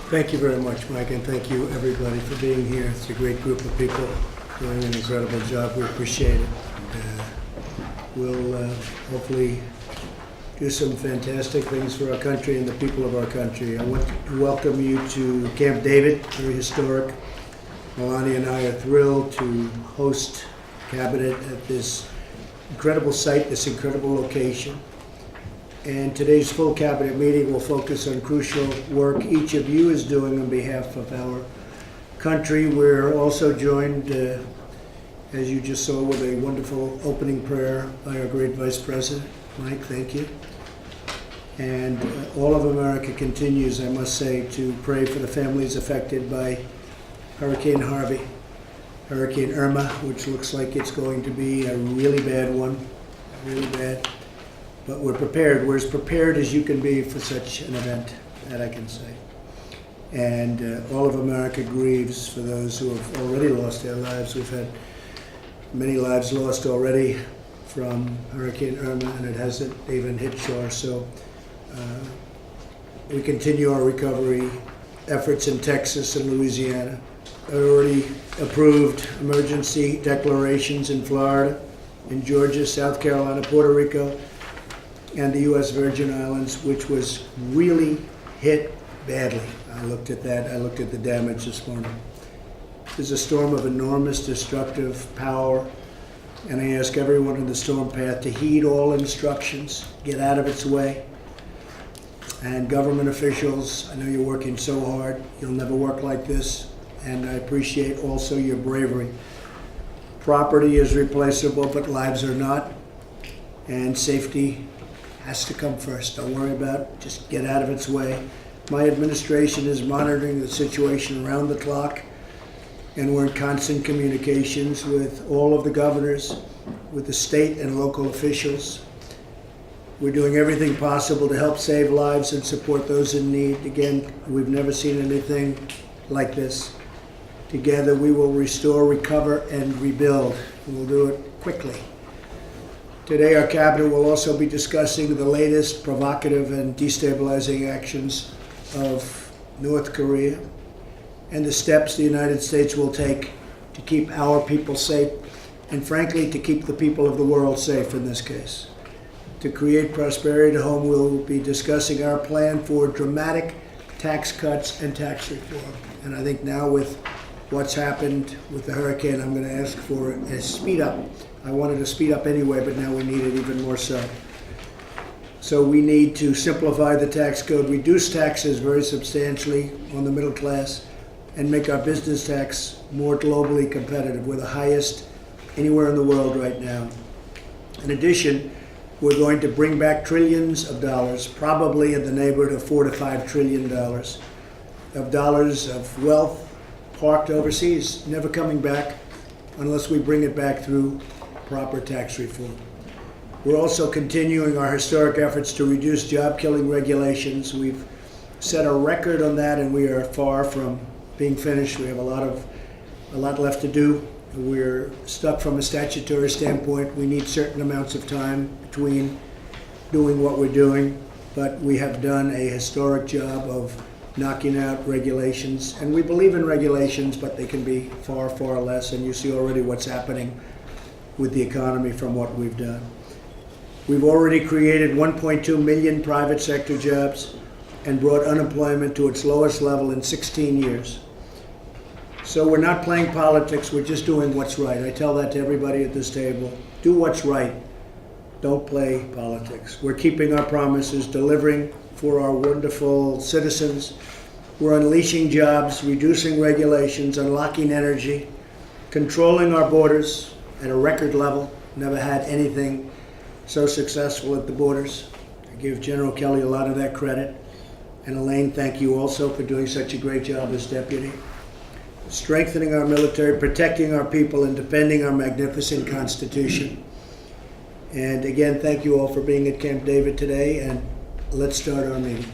Thank you very much, Mike, and thank you, everybody, for being here. It's a great group of people doing an incredible job. We appreciate it. And, we'll hopefully do some fantastic things for our country and the people of our country. I want to welcome you to Camp David, very historic. Melania and I are thrilled to host Cabinet at this incredible site, this incredible location. And today's full Cabinet meeting will focus on crucial work each of you is doing on behalf of our country. We're also joined, as you just saw, with a wonderful opening prayer by our great Vice President. Mike, thank you. And all of America continues, I must say, to pray for the families affected by Hurricane Harvey, Hurricane Irma, which looks like it's going to be a really bad one, really bad. But we're prepared. We're as prepared as you can be for such an event, that I can say. And all of America grieves for those who have already lost their lives. We've had many lives lost already from Hurricane Irma, and it hasn't even hit shore. So we continue our recovery efforts in Texas and Louisiana. Already approved emergency declarations in Florida, in Georgia, South Carolina, Puerto Rico, and the U.S. Virgin Islands, which was really hit badly. I looked at that. I looked at the damage this morning. There's a storm of enormous destructive power, and I ask everyone in the storm path to heed all instructions, get out of its way. And government officials, I know you're working so hard. You'll never work like this, and I appreciate also your bravery. Property is replaceable, but lives are not, and safety has to come first. Don't worry about it. Just get out of its way. My administration is monitoring the situation around the clock, and we're in constant communications with all of the governors, with the state and local officials. We're doing everything possible to help save lives and support those in need. Again, we've never seen anything like this. Together we will restore, recover, and rebuild. And we'll do it quickly. Today, our Cabinet will also be discussing the latest provocative and destabilizing actions of North Korea and the steps the United States will take to keep our people safe and, frankly, to keep the people of the world safe in this case. To create prosperity at home, we'll be discussing our plan for dramatic tax cuts and tax reform. And I think now with what's happened with the hurricane, I'm going to ask for a speed up. I wanted to speed up anyway, but now we need it even more so. So we need to simplify the tax code, reduce taxes very substantially on the middle class, and make our business tax more globally competitive. We're the highest anywhere in the world right now. In addition, we're going to bring back trillions of dollars, probably in the neighborhood of $4 to $5 trillion of dollars of wealth parked overseas, never coming back unless we bring it back through proper tax reform. We're also continuing our historic efforts to reduce job-killing regulations. We've set a record on that, and we are far from being finished. We have a lot left to do. We're stuck from a statutory standpoint. We need certain amounts of time between doing what we're doing, but we have done a historic job of knocking out regulations. And we believe in regulations, but they can be far, far less. And you see already what's happening with the economy from what we've done. We've already created 1.2 million private sector jobs and brought unemployment to its lowest level in 16 years. So we're not playing politics, we're just doing what's right. I tell that to everybody at this table. Do what's right. Don't play politics. We're keeping our promises, delivering for our wonderful citizens. We're unleashing jobs, reducing regulations, unlocking energy, controlling our borders at a record level. Never had anything so successful at the borders. I give General Kelly a lot of that credit. And Elaine, thank you also for doing such a great job as deputy. Strengthening our military, protecting our people, and defending our magnificent Constitution. And again, thank you all for being at Camp David today, and let's start our meeting.